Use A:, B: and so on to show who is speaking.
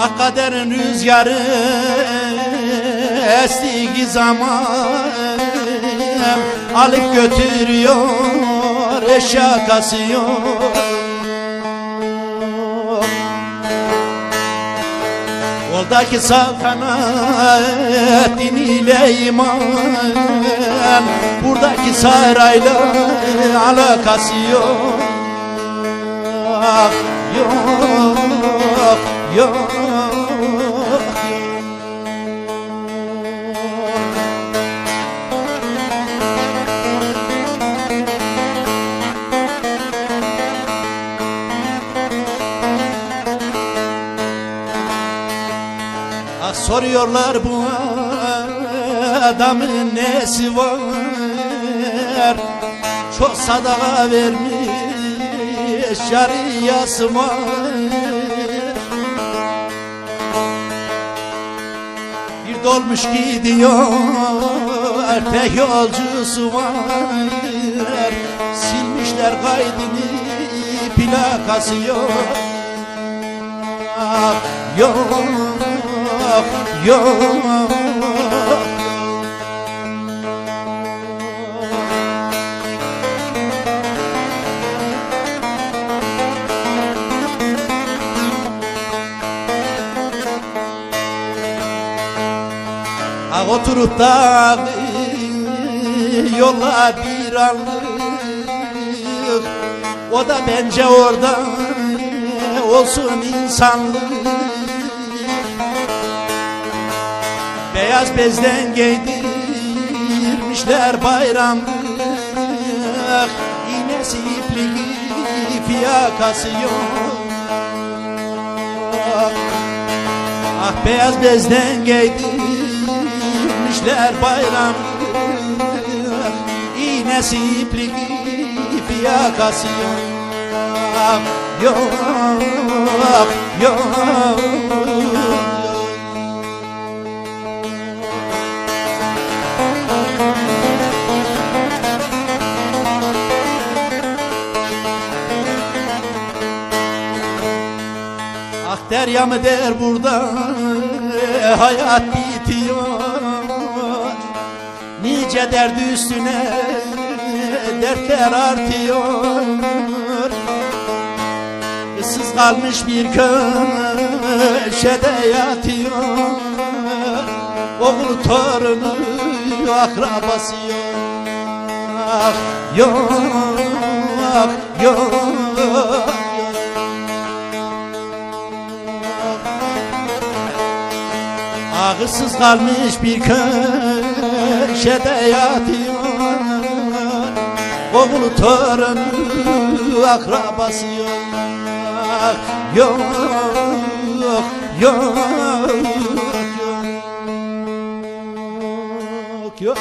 A: Ah kaderin rüzgarı estiği zaman alıp götürüyor, eşya kasıyor. Oradaki saltanat din ile iman, buradaki sarayla alakası yok. Yok, yok. Soruyorlar bu adamın nesi var? Çok sadaka vermiş, şariyası var. Bir dolmuş gidiyor, tek yolcusu var. Silmişler kaydını, plakası yok. Yok, yok. Ah oturup da yolla bir anlık, o da bence orada olsun insanlık. Beyaz bezden giydirmişler bayramlık, iğnesi ipliği fiyakası yok. Ah beyaz bezden giydirmişler bayramlık, iğnesi ipliği fiyakası yok. Yok, yok. Ah derya mı der burada hayat bitiyor, nice dert üstüne dertler artıyor. Issız kalmış bir köşede yatıyor, oğlu torunu akrabası yok. Yok, yok. Ağırsız kalmış bir köşede yatıyor, oğlu torunu akrabası yok. Yok, yok, yok, yok.